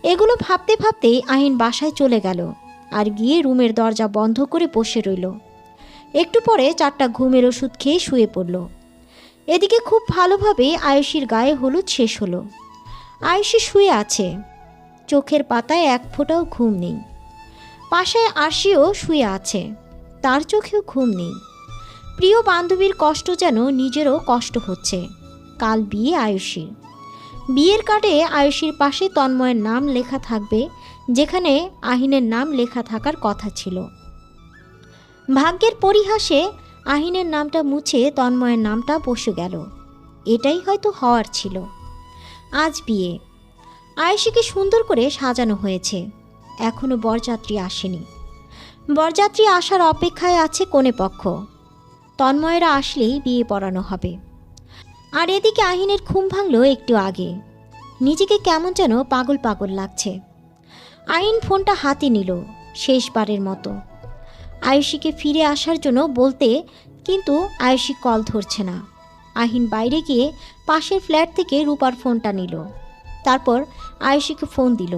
এগুলো ভাবতে ভাবতেই আহিন বাসায় চলে গেল আর গিয়ে রুমের দরজা বন্ধ করে বসে রইল। একটু পরে 4টা ঘুমের ওষুধ খেয়ে শুয়ে পড়ল। এদিকে খুব ভালোভাবে আয়ুষীর গায়ে হলুদ শেষ হলো। আয়ুষী শুয়ে আছে, চোখের পাতায় এক ফোঁটাও ঘুম নেই। পাশে আরশিও শুয়ে আছে, তার চোখেও ঘুম নেই। প্রিয় বান্ধবীর কষ্ট যেন নিজেরও কষ্ট হচ্ছে। কাল বিয়ে আয়ুষীর। বিয়ের কার্ডে আয়ুষীর পাশে তন্ময়ের নাম লেখা থাকবে, যেখানে আহিনের নাম লেখা থাকার কথা ছিল। ভাগ্যের পরিহাসে আহিনের নামটা মুছে তন্ময়ের নামটা বসে গেল। এটাই হয়তো হওয়ার ছিল। আজ বিয়ে। আয়ুষীকে সুন্দর করে সাজানো হয়েছে। এখনো বরযাত্রী আসেনি। বরযাত্রী আসার অপেক্ষায় আছে কনে পক্ষ। তন্ময়েরা আসলেই বিয়ে পড়ানো হবে। আর এদিকে আহিনের ঘুম ভাঙল একটু আগে। নিজেকে কেমন যেন পাগল পাগল লাগছে। আহিন ফোনটা হাতে নিল শেষবারের মতো আয়ুষীকে ফিরে আসার জন্য বলতে, কিন্তু আয়ুষী কল ধরছে না। আহিন বাইরে গিয়ে পাশের ফ্ল্যাট থেকে রূপার ফোনটা নিল। তারপর আয়ুষীকে ফোন দিল।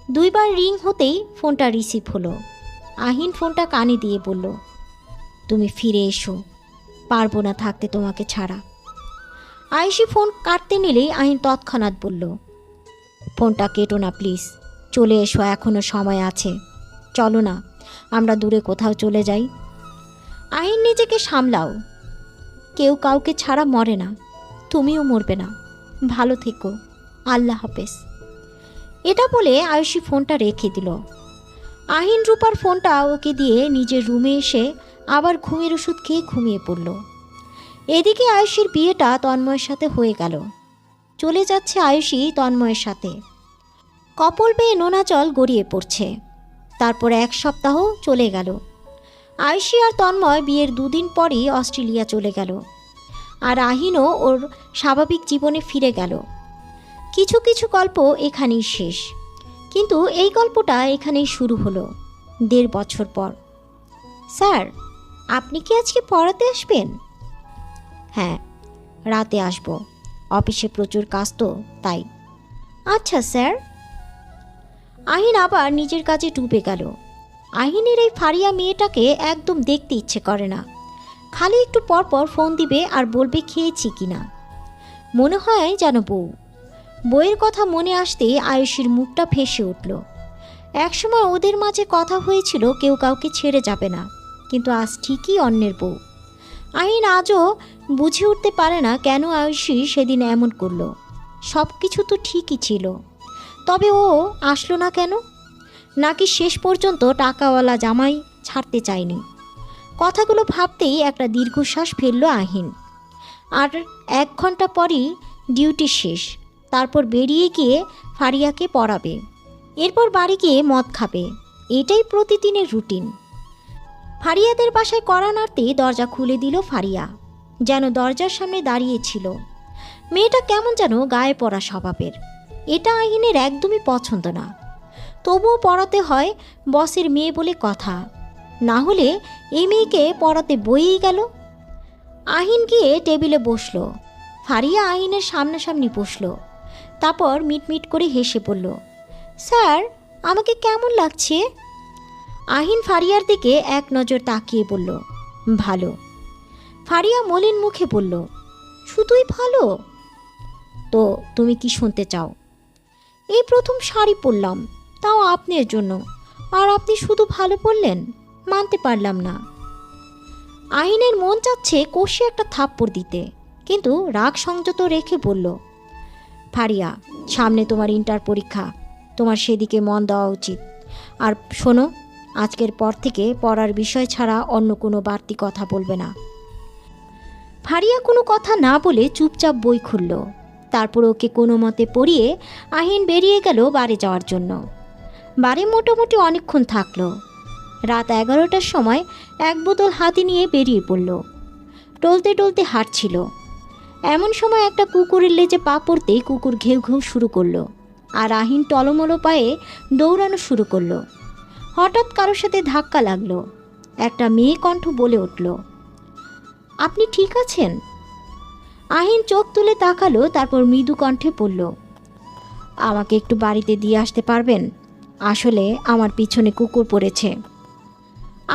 2বার রিং হতেই ফোনটা রিসিভ হলো। আহিন ফোনটা কানে দিয়ে বলল, তুমি ফিরে এসো, পারবো না থাকতে তোমাকে ছাড়া। আয়ুষী ফোন কাটতে নিলেই আহিন তৎক্ষণাৎ বলল, ফোনটা কেটো না প্লিজ, চলে এসো, এখনো সময় আছে। চলো না, আমরা দূরে কোথাও চলে যাই। আহিন নিজেকে সামলাও, কেউ কাউকে ছাড়া মরে না, তুমিও মরবে না। ভালো থেকো, আল্লাহ হাফেজ। এটা বলে আয়ুষী ফোনটা রেখে দিল। আহিন রূপার ফোনটা ওকে দিয়ে নিজের রুমে এসে আবার ঘুমের ওষুধ খেয়ে ঘুমিয়ে পড়ল। এদিকে আয়ুষীর বিয়েটা তন্ময়ের সাথে হয়ে গেল। চলে যাচ্ছে আয়ুষী তন্ময়ের সাথে। কপল বেয়ে নোনা জল গড়িয়ে পড়ছে। তারপর 1 সপ্তাহ চলে গেল। আয়ুষী আর তন্ময় বিয়ের 2 দিন পরই অস্ট্রেলিয়া চলে গেল। আর আহিনও ওর স্বাভাবিক জীবনে ফিরে গেল। কিছু কিছু গল্প এখানেই শেষ, কিন্তু এই গল্পটা এখানেই শুরু হলো 1.5 বছর পর। স্যার, আপনি কি আজকে পড়াতে আসবেন? হ্যাঁ, রাতে আসব, অফিসে প্রচুর কাজ তো তাই। আচ্ছা স্যার। আহিন আবার নিজের কাজে ডুবে গেল। আহিনের এই ফারিয়া মেয়েটাকে একদম দেখতে ইচ্ছে করে না। খালি একটু পর পর ফোন দিবে আর বলবে খেয়েছি কিনা। মনে হয় যেন বউয়ের কথা মনে আসতে আয়ুষীর মুখটা ফেসে উঠল। একসময় ওদের মাঝে কথা হয়েছিল কেউ কাউকে ছেড়ে যাবে না, কিন্তু আজ ঠিকই অন্যের বউ। আহিন আজও বুঝে উঠতে পারে না কেন আয়ুষী সেদিন এমন করলো। সব কিছু তো ঠিকই ছিল, তবে ও আসলো না কেন? নাকি শেষ পর্যন্ত টাকাওয়ালা জামাই ছাড়তে চায়নি? কথাগুলো ভাবতেই একটা দীর্ঘশ্বাস ফেলল আহিন। আর 1 ঘন্টা পরই ডিউটি শেষ। তারপর বেরিয়ে গিয়ে ফারিয়াকে পড়াবে, এরপর বাড়ি গিয়ে মদ খাবে। এটাই প্রতিদিনের রুটিন। ফারিয়াদের বাসায় কড়া নাড়তে দরজা খুলে দিল ফারিয়া, যেন দরজার সামনে দাঁড়িয়েছিল। মেয়েটা কেমন যেন গায়ে পড়া স্বভাবের। এটা আহিনের একদমই পছন্দ না। তবুও পড়াতে হয়, বসের মেয়ে বলে কথা। না হলে এই মেয়েকে পড়াতে বইয়েই গেল। আহিন গিয়ে টেবিলে বসল। ফারিয়া আহিনের সামনাসামনি বসল। তারপর মিটমিট করে হেসে বলল, স্যার, আমাকে কেমন লাগছে? আহিন ফারিয়ার দিকে এক নজর তাকিয়ে বলল, ভালো। ফারিয়া মলিন মুখে বলল, শুধুই ভালো? তো তুমি কি শুনতে চাও? এই প্রথম শাড়ি পরলাম, তাও আপনার জন্য, আর আপনি শুধু ভালো বললেন? মানতে পারলাম না। আহিনের মন চাচ্ছে কষে একটা থাপ্পড় দিতে, কিন্তু রাগ সংযত রেখে বলল, ফারিয়া, সামনে তোমার ইন্টার পরীক্ষা, তোমার সেদিকে মন দেওয়া উচিত। আর শোনো, আজকের পর থেকে পড়ার বিষয় ছাড়া অন্য কোনো বাড়তি কথা বলবে না। ফারিয়া কোনো কথা না বলে চুপচাপ বই খুলল। তারপর ওকে কোনো মতে পড়িয়ে আহিন বেরিয়ে গেল বাড়ি যাওয়ার জন্য। বাড়ি মোটামুটি অনেকক্ষণ থাকলো। রাত 11টার সময় 1 বোতল হাতে নিয়ে বেরিয়ে পড়ল। টলতে টলতে হাঁটছিল। এমন সময় একটা কুকুরের লেজে পা পড়তেই কুকুর ঘেউ ঘেউ শুরু করলো, আর আহিন টলমলো পায়ে দৌড়ানো শুরু করলো। হঠাৎ কারোর সাথে ধাক্কা লাগলো। একটা মেয়ে কণ্ঠ বলে উঠল, আপনি ঠিক আছেন? আহিন চোখ তুলে তাকালো, তারপর মৃদু কণ্ঠে বলল, আমাকে একটু বাড়িতে দিয়ে আসতে পারবেন? আসলে আমার পিছনে কুকুর পড়েছে।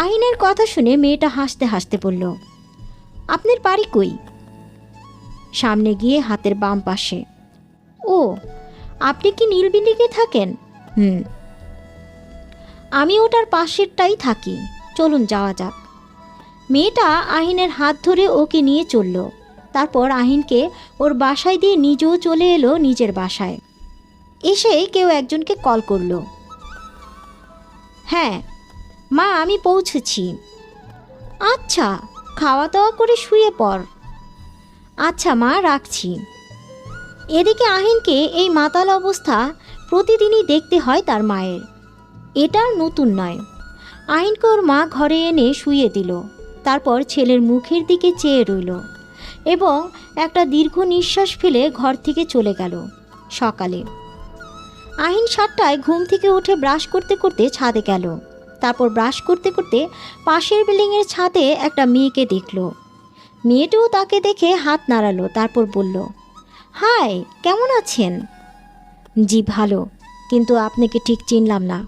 আহিনের কথা শুনে মেয়েটা হাসতে হাসতে বলল, আপনার বাড়ি কই? সামনে গিয়ে হাতের বাম পাশে। ও, আপনি কি নীল বিল্ডিংয়ে থাকেন? হুম। আমি ওটার পাশেরটাই থাকি, চলুন যাওয়া যাক। মেয়েটা আহিনের হাত ধরে ওকে নিয়ে চলল। তারপর আহিনকে ওর বাসায় দিয়ে নিজেও চলে এলো নিজের বাসায়। এসে কেউ একজনকে কল করলো। হ্যাঁ মা, আমি পৌঁছেছি। আচ্ছা, খাওয়া দাওয়া করে শুয়ে পড়। আচ্ছা মা, রাখছি। এদিকে আহিনকে এই মাতাল অবস্থা প্রতিদিনই দেখতে হয় তার মায়ের। এটা নতুন নয়। আহিনকে ওর মা ঘরে এনে শুইয়ে দিল। তারপর ছেলের মুখের দিকে চেয়ে রইল এবং একটা দীর্ঘ নিঃশ্বাস ফেলে ঘর থেকে চলে গেল। সকালে আহিন 7টায় ঘুম থেকে উঠে ব্রাশ করতে করতে ছাদে গেল। তারপর ব্রাশ করতে করতে পাশের বিল্ডিংয়ের ছাদে একটা মেয়েকে দেখল। মেয়েটাও তাকে দেখে হাত নাড়ালো, তারপর বলল, হাই, কেমন আছেন? জি ভালো, কিন্তু আপনাকে ঠিক চিনলাম না।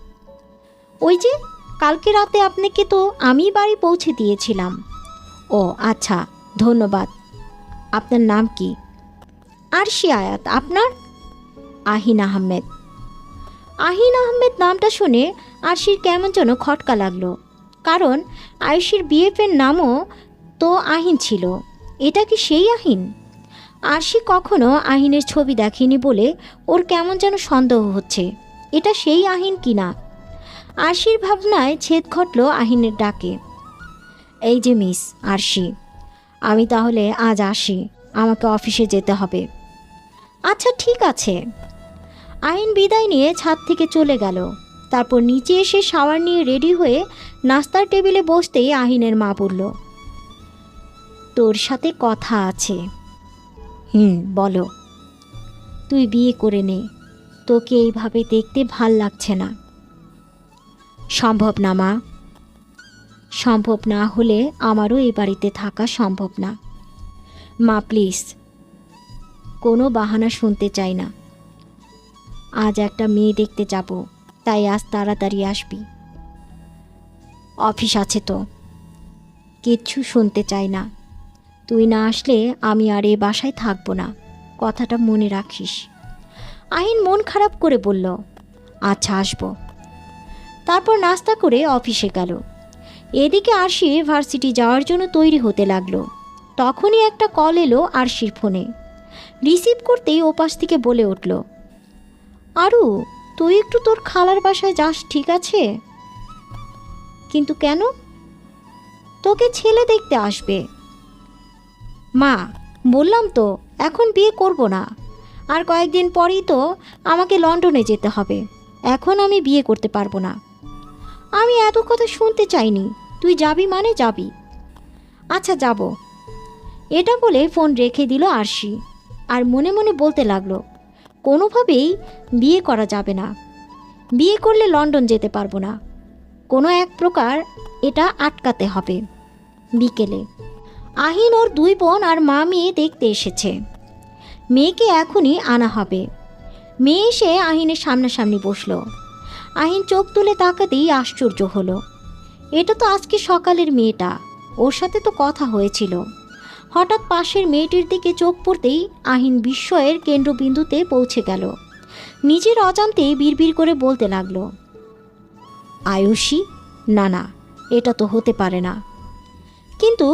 ওই যে কালকে রাতে আপনাকে তো আমি বাড়ি পৌঁছে দিয়েছিলাম। ও আচ্ছা, ধন্যবাদ। আপনার নাম কি? আরশি আয়াত। আপনার? আহিন আহমেদ। আহিন আহমেদ নামটা শুনে আরশির কেমন যেন খটকা লাগলো, কারণ আয়ুষীর বিএফের নামও তো আহিন ছিল। এটা কি সেই আহিন? আরশি কখনো আহিনের ছবি দেখেনি বলে ওর কেমন যেন সন্দেহ হচ্ছে। এটা সেই আহিন কিনা। আরশির ভাবনায় ছেদ ঘটল আহিনের ডাকে। এই যে মিস আরশি, আমি তাহলে আজ আসি, আমাকে অফিসে যেতে হবে। আচ্ছা ঠিক আছে। আহিন বিদায় নিয়ে ছাদ থেকে চলে গেল। তারপর নিচে এসে শাওয়ার নিয়ে রেডি হয়ে নাস্তার টেবিলে বসতেই আহিনের মা বলল, তোর সাথে কথা আছে। বলো। তুই বিয়ে করে নে, তোকে এইভাবে দেখতে ভাল লাগছে না। সম্ভব না মা। সম্ভব না হলে আমারও এই বাড়িতে থাকা সম্ভব না। মা প্লিজ, কোনো বাহানা শুনতে চাই না। আজ একটা মেয়ে দেখতে যাব, তাই আজ তাড়াতাড়ি আসবি। অফিস আছে তো। কিচ্ছু শুনতে চাই না। তুই না আসলে আমি আর এ বাসায় থাকবো না, কথাটা মনে রাখিস। আহিন মন খারাপ করে বলল, আচ্ছা আসবো। তারপর নাস্তা করে অফিসে গেল। এদিকে আরশি ভার্সিটি যাওয়ার জন্য তৈরি হতে লাগলো। তখনই একটা কল এলো আরশির ফোনে। রিসিভ করতেই ওপাশ থেকে বলে উঠল, আরু, তুই একটু তোর খালার বাসায় যাস, ঠিক আছে? কিন্তু কেন? তোকে ছেলে দেখতে আসবে। মা, বললাম তো এখন বিয়ে করব না, আর কয়েকদিন পরেই তো আমাকে লন্ডনে যেতে হবে। এখন আমি বিয়ে করতে পারবো না। আমি এত কথা শুনতে চাইনি, তুই যাবি মানে যাবি। আচ্ছা যাব। এটা বলে ফোন রেখে দিল আরশি, আর মনে মনে বলতে লাগলো, কোনোভাবেই বিয়ে করা যাবে না। বিয়ে করলে লন্ডন যেতে পারবো না। কোনো এক প্রকার এটা আটকাতে হবে। বিকেলে আহিন ওর দুই বোন আর মা মেয়ে দেখতে এসেছে। মেয়েকে এখনই আনা হবে। মেয়ে এসে আহিনের সামনাসামনি বসলো। আহিন চোখ তুলে তাকাতেই আশ্চর্য হলো, এটা তো আজকে সকালের মেয়েটা, ওর সাথে তো কথা হয়েছিল। হঠাৎ পাশের মেয়েটির দিকে চোখ পড়তেই আহিন বিস্ময়ের কেন্দ্রবিন্দুতে পৌঁছে গেল। নিজের অজান্তে বিড়বিড় করে বলতে লাগলো, আয়ুষী? না না, এটা তো হতে পারে না। কিন্তু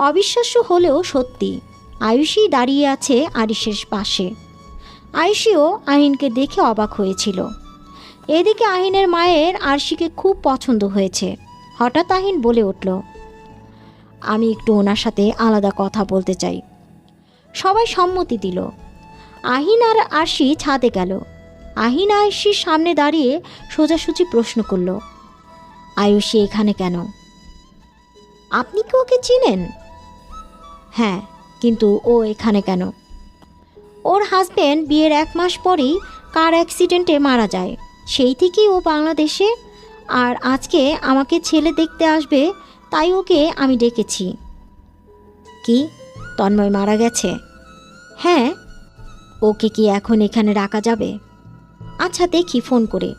অবিশ্বাস্য হলেও সত্যি, আয়ুষী দাঁড়িয়ে আছে আরিশের পাশে। আয়ুষীও আহিনকে দেখে অবাক হয়েছিল। এদিকে আহিনের মায়ের আরশিকে খুব পছন্দ হয়েছে। হঠাৎ আহিন বলে উঠল, আমি একটু ওনার সাথে আলাদা কথা বলতে চাই। সবাই সম্মতি দিল। আহিন আর আরশি ছাদে গেল। আহিন আয়ুষীর সামনে দাঁড়িয়ে সোজাসুজি প্রশ্ন করল, আয়ুষী এখানে কেন? আপনি কি ওকে চিনেন? হ্যাঁ, কিন্তু ও এখানে কেন? ওর হাজব্যান্ড বিয়ের 1 মাস পরেই কার অ্যাক্সিডেন্টে মারা যায়। সেই থেকেই ও বাংলাদেশে, আর আজকে আমাকে ছেলে দেখতে আসবে, তাই ওকে আমি ডেকেছি। কি, তন্ময় মারা গেছে? হ্যাঁ। ওকে কি এখন এখানে রাখা যাবে? আচ্ছা দেখি ফোন করে।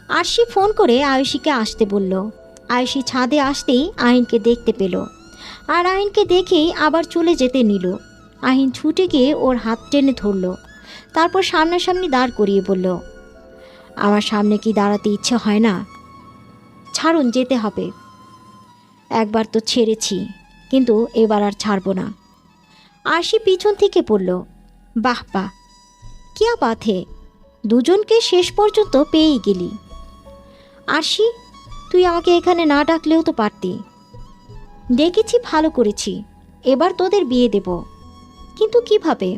আরশি ফোন করে আয়ুষীকে আসতে বলল। আয়ুষী ছাদে আসতেই আহিনকে দেখতে পেল, আর আহিনকে দেখেই আবার চলে যেতে নিল। আহিন ছুটে গিয়ে ওর হাত টেনে ধরল। তারপর সামনাসামনি দাঁড় করিয়ে বলল, আমার সামনে কি দাঁড়াতে ইচ্ছে হয় না? ছাড়ুন, যেতে হবে। একবার তো ছেড়েছি, কিন্তু এবার আর ছাড়ব না। আরশি পিছন থেকে পড়ল, বাহ বাহ, কিয়া বাত হে, দুজনকে শেষ পর্যন্ত পেয়েই গেলি। আরশি, তুই আমাকে এখানে না ডাকলেও তো পারতি। ডেকেছি, ভালো করেছি। এবার তোদের বিয়ে দেব, কিন্তু কিভাবে?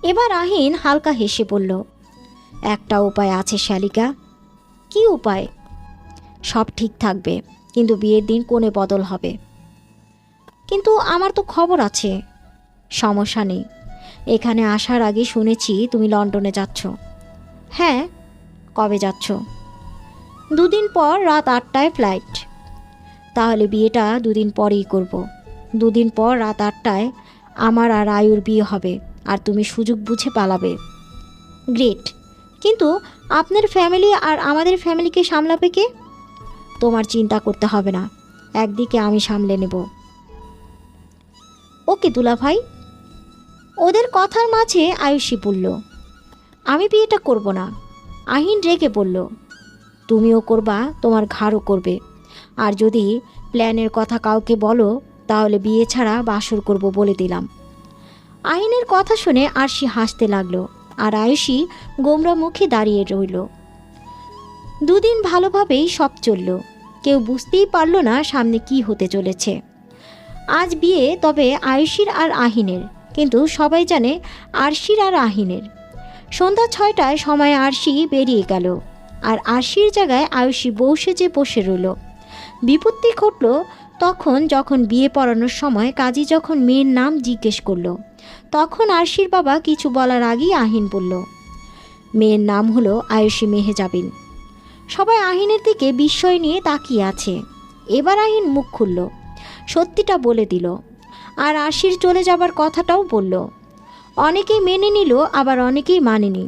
এবার আহিন হালকা হেসে বলল, একটা উপায় আছে শালিকা। কি উপায়? সব ঠিক থাকবে, কিন্তু বিয়ের দিন কোণে বদল হবে। কিন্তু আমার তো খবর আছে। সমস্যা নেই, এখানে আসার আগে শুনেছি তুমি লন্ডনে যাচ্ছ। হ্যাঁ। কবে যাচ্ছ? 2 দিন পর রাত 8টায় ফ্লাইট। তাহলে বিয়েটা 2 দিন পরেই করব। 2 দিন পর রাত 8টায় আমার আর আয়ুর বিয়ে হবে, আর তুমি সুযোগ বুঝে পালাবে। গ্রেট, কিন্তু আপনার ফ্যামিলি আর আমাদের ফ্যামিলিকে সামলাবে কে? তোমার চিন্তা করতে হবে না, একদিকে আমি সামলে নেব। ওকে দুলা ভাই। ওদের কথার মাঝে আয়ুষী বলল, আমি বিয়েটা করব না। আহিন রেগে বলল, তুমিও করবা, তোমার ঘাড়ও করবে। আর যদি প্ল্যানের কথা কাউকে বলো, তাহলে বিয়ে ছাড়া বাসর করব বলে দিলাম। আহিনের কথা শুনে আরশি হাসতে লাগলো, আর আয়ুষী গোমরা মুখে দাঁড়িয়ে রইল। দুদিন ভালোভাবেই সব চলল, কেউ বুঝতেই পারল না সামনে কি হতে চলেছে। আজ বিয়ে, তবে আয়ুষীর আর আহিনের, কিন্তু সবাই জানে আরশির আর আহিনের। সন্ধ্যা 6টায় সময় আরশি বেরিয়ে গেল, আর আরশির জায়গায় আয়ুষী বউ সেজে বসে রইল। বিপত্তি ঘটল তখন, যখন বিয়ে পড়ানোর সময় কাজী যখন মেয়ের নাম জিজ্ঞেস করলো, তখন আরশির বাবা কিছু বলার আগেই আহিন বলল, মেয়ের নাম হলো আয়ুষী মেহেজাবিন। সবাই আহিনের দিকে বিস্ময় নিয়ে তাকিয়ে আছে। এবার আহিন মুখ খুলল, সত্যিটা বলে দিল, আর আরশির চলে যাবার কথাটাও বলল। অনেকেই মেনে নিল, আবার অনেকেই মানেনি।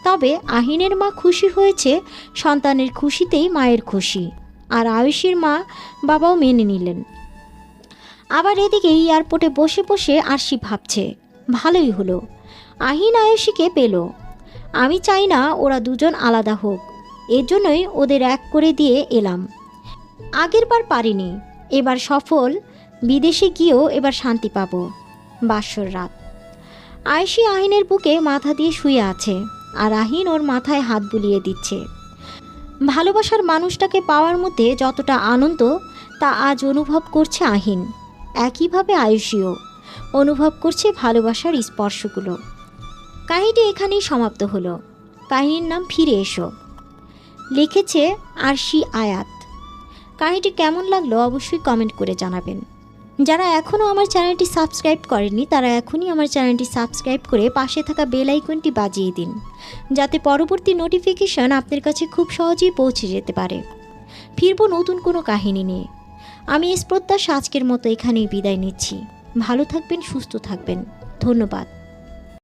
তবে আহিনের মা খুশি হয়েছে, সন্তানের খুশিতেই মায়ের খুশি, আর আয়ুষীর মা বাবাও মেনে নিলেন। আবার এদিকে এয়ারপোর্টে বসে বসে আরশি ভাবছে, ভালোই হলো, আহিন আয়ুষীকে পেল। আমি চাই না ওরা দুজন আলাদা হোক, এর জন্যই ওদের এক করে দিয়ে এলাম। আগের বার পারিনি, এবার সফল, বিদেশে গিয়েও এবার শান্তি পাব। বাসর রাত। আয়ুষী আহিনের বুকে মাথা দিয়ে শুয়ে আছে, আর আহিন ওর মাথায় হাত বুলিয়ে দিচ্ছে। ভালোবাসার মানুষটাকে পাওয়ার মধ্যে যতটা আনন্দ, তা আজ অনুভব করছে আহিন। একইভাবে আয়ুষীও অনুভব করছে ভালোবাসার স্পর্শগুলো। কাহিনীটি এখানেই সমাপ্ত হলো। কাহিনীর নাম ফিরে এসো, লিখেছে আরশি আয়াত। কাহিনীটি কেমন লাগলো অবশ্যই কমেন্ট করে জানাবেন। যারা এখনও আমার চ্যানেলটি সাবস্ক্রাইব করেননি, তারা এখনই আমার চ্যানেলটি সাবস্ক্রাইব করে পাশে থাকা বেল আইকনটি বাজিয়ে দিন, যাতে পরবর্তী নোটিফিকেশন আপনার কাছে খুব সহজেই পৌঁছে যেতে পারে। ফিরবো নতুন কোনো কাহিনী নিয়ে। আমি এই প্রত্যাশা আজকের মতো এখানেই বিদায় নিচ্ছি। ভালো থাকবেন, সুস্থ থাকবেন। ধন্যবাদ।